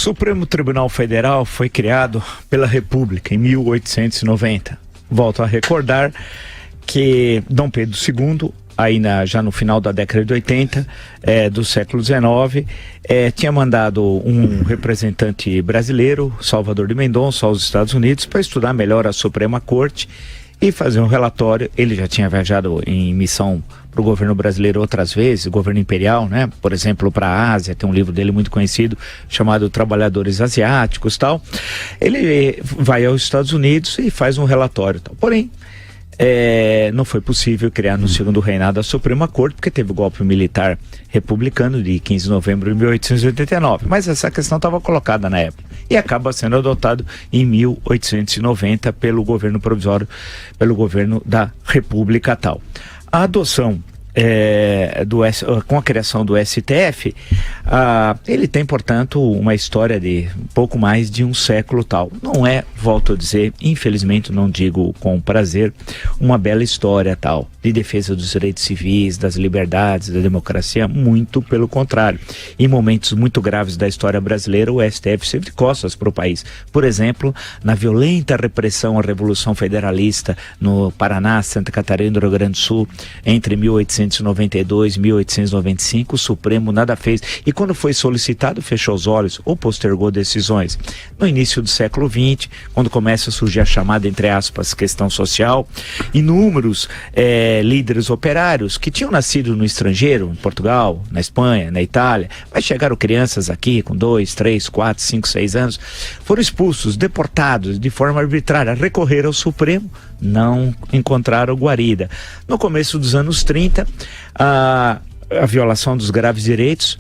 Supremo Tribunal Federal foi criado pela República em 1890. Volto a recordar que Dom Pedro II, já no final da década de 80 do século XIX, tinha mandado um representante brasileiro, Salvador de Mendonça, aos Estados Unidos para estudar melhor a Suprema Corte e fazer um relatório. Ele já tinha viajado em missão para o governo brasileiro outras vezes, governo imperial, né? Por exemplo, para a Ásia, tem um livro dele muito conhecido chamado Trabalhadores Asiáticos, tal. Ele vai aos Estados Unidos e faz um relatório, tal. Porém, não foi possível criar no segundo reinado a Suprema Corte, porque teve o golpe militar republicano de 15 de novembro de 1889. Mas essa questão estava colocada na época e acaba sendo adotado em 1890 pelo governo provisório, pelo governo da República tal. A adoção com a criação do STF, ele tem, portanto, uma história de um pouco mais de um século tal. Não é, volto a dizer, infelizmente, não digo com prazer, uma bela história tal, de defesa dos direitos civis, das liberdades, da democracia, muito pelo contrário. Em momentos muito graves da história brasileira, o STF sempre de costas para o país. Por exemplo, na violenta repressão à Revolução Federalista no Paraná, Santa Catarina e no Rio Grande do Sul, entre 1892 e 1895, o Supremo nada fez. E quando foi solicitado, fechou os olhos ou postergou decisões. No início do século XX, quando começa a surgir a chamada, entre aspas, questão social, inúmeros líderes operários que tinham nascido no estrangeiro, em Portugal, na Espanha, na Itália, mas chegaram crianças aqui com 2, 3, 4, 5, 6 anos, foram expulsos, deportados de forma arbitrária, recorreram ao Supremo, não encontraram guarida. No começo dos anos 30, a violação dos graves direitos,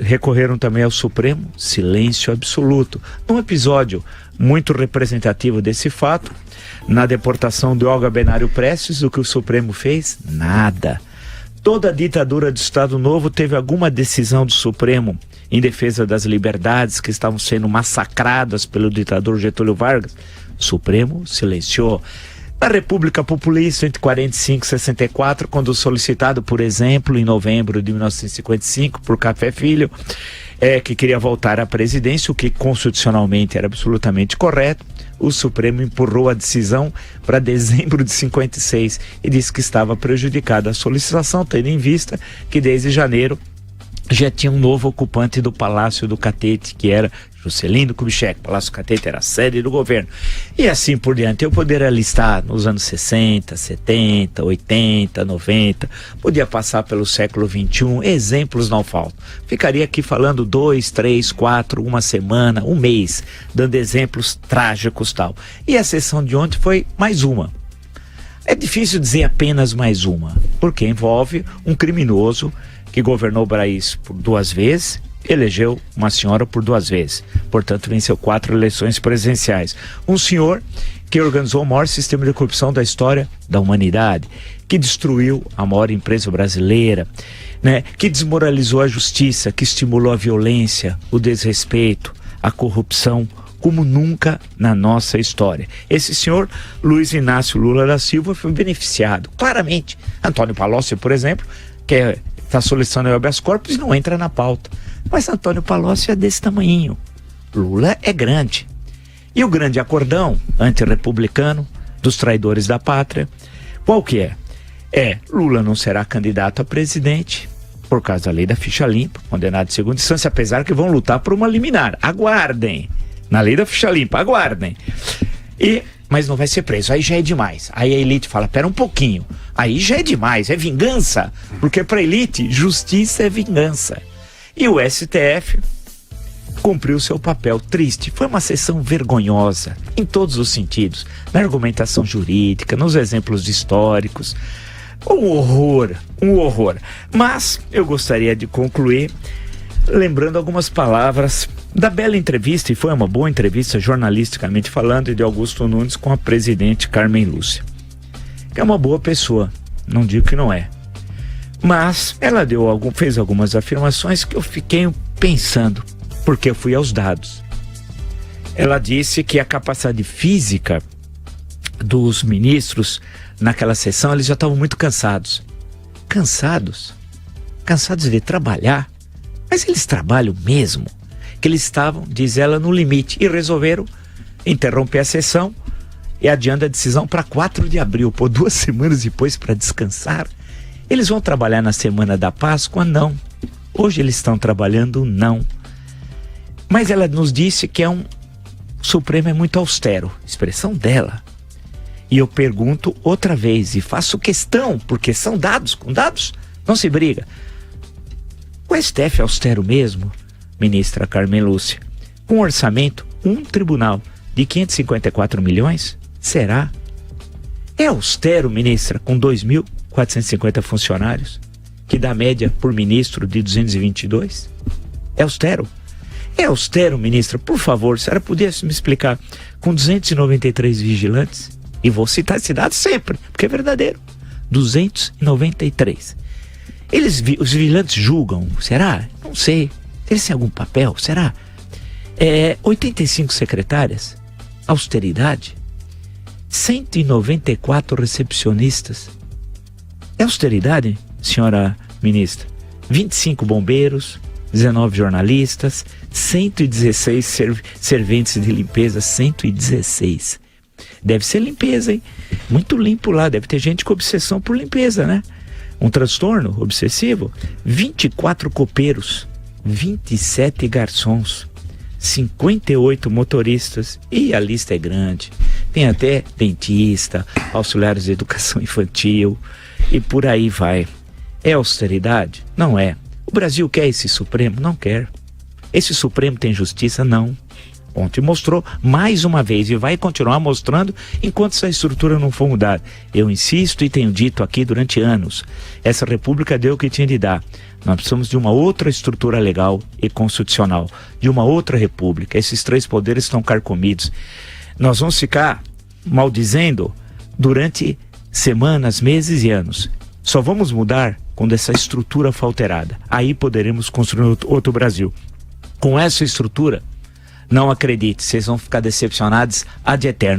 recorreram também ao Supremo, silêncio absoluto. Num episódio muito representativo desse fato, na deportação de Olga Benário Prestes, o que o Supremo fez? Nada. Toda a ditadura do Estado Novo teve alguma decisão do Supremo em defesa das liberdades que estavam sendo massacradas pelo ditador Getúlio Vargas? O Supremo silenciou. Na República Populista, entre 45 e 64, quando solicitado, por exemplo, em novembro de 1955, por Café Filho, que queria voltar à presidência, o que constitucionalmente era absolutamente correto, o Supremo empurrou a decisão para dezembro de 56 e disse que estava prejudicada a solicitação, tendo em vista que desde janeiro já tinha um novo ocupante do Palácio do Catete, que era Juscelino Kubitschek. O Palácio do Catete era a sede do governo. E assim por diante. Eu poderia listar nos anos 60, 70, 80, 90, podia passar pelo século XXI, exemplos não faltam. Ficaria aqui falando 2, 3, 4, uma semana, um mês, dando exemplos trágicos tal. E a sessão de ontem foi mais uma. É difícil dizer apenas mais uma, porque envolve um criminoso que governou o país por 2 vezes, elegeu uma senhora por 2 vezes, portanto venceu 4 eleições presidenciais. Um senhor que organizou o maior sistema de corrupção da história da humanidade, que destruiu a maior empresa brasileira, né? Que desmoralizou a justiça, que estimulou a violência, o desrespeito, a corrupção, como nunca na nossa história. Esse senhor, Luiz Inácio Lula da Silva, foi beneficiado, claramente. Antônio Palocci, por exemplo, que está solicitando o habeas corpus e não entra na pauta. Mas Antônio Palocci é desse tamanhinho. Lula é grande. E o grande acordão antirrepublicano dos traidores da pátria, qual que é? Lula não será candidato a presidente por causa da lei da ficha limpa, condenado de segunda instância, apesar que vão lutar por uma liminar. Aguardem. Na lei da ficha limpa, aguardem. Mas não vai ser preso, aí já é demais. Aí a elite fala, pera um pouquinho, aí já é demais, é vingança, porque para a elite, justiça é vingança. E o STF cumpriu seu papel triste. Foi uma sessão vergonhosa, em todos os sentidos, na argumentação jurídica, nos exemplos históricos. Um horror. Mas eu gostaria de concluir lembrando algumas palavras da bela entrevista, e foi uma boa entrevista jornalisticamente falando, de Augusto Nunes com a presidente Carmen Lúcia, que é uma boa pessoa, não digo que não é, mas ela fez algumas afirmações que eu fiquei pensando, porque eu fui aos dados. Ela disse que a capacidade física dos ministros naquela sessão, eles já estavam muito cansados de trabalhar. Mas eles trabalham mesmo? que eles estavam, diz ela, no limite, e resolveram interromper a sessão e adiando a decisão para 4 de abril, por 2 semanas depois para descansar. Eles vão trabalhar na semana da Páscoa? Não. Hoje eles estão trabalhando? Não. Mas ela nos disse que o Supremo é muito austero, expressão dela. E eu pergunto outra vez, e faço questão, porque são dados, com dados não se briga. O STF é austero mesmo, ministra Carmen Lúcia? Com um orçamento, um tribunal de 554 milhões? Será? É austero, ministra, com 2.450 funcionários, que dá média por ministro de 222? É austero? É austero, ministra? Por favor, a senhora pudesse me explicar, com 293 vigilantes, e vou citar esse dado sempre, porque é verdadeiro, 293. Os vigilantes julgam, será? Não sei. Eles têm algum papel, será? 85 secretárias, austeridade, 194 recepcionistas. É austeridade, senhora ministra? 25 bombeiros, 19 jornalistas, 116 serventes de limpeza, 116. Deve ser limpeza, hein? Muito limpo lá, deve ter gente com obsessão por limpeza, né? Um transtorno obsessivo. 24 copeiros, 27 garçons, 58 motoristas, e a lista é grande. Tem até dentista, auxiliares de educação infantil, e por aí vai. É austeridade? Não é. O Brasil quer esse Supremo? Não quer. Esse Supremo tem justiça? Não. Ontem mostrou mais uma vez e vai continuar mostrando enquanto essa estrutura não for mudada. Eu insisto e tenho dito aqui durante anos, essa república deu o que tinha de dar. Nós precisamos de uma outra estrutura legal e constitucional, de uma outra república. Esses 3 poderes estão carcomidos. Nós vamos ficar maldizendo durante semanas, meses e anos. Só vamos mudar quando essa estrutura for alterada. Aí poderemos construir outro Brasil. Com essa estrutura, não acredite, vocês vão ficar decepcionados ad eterno.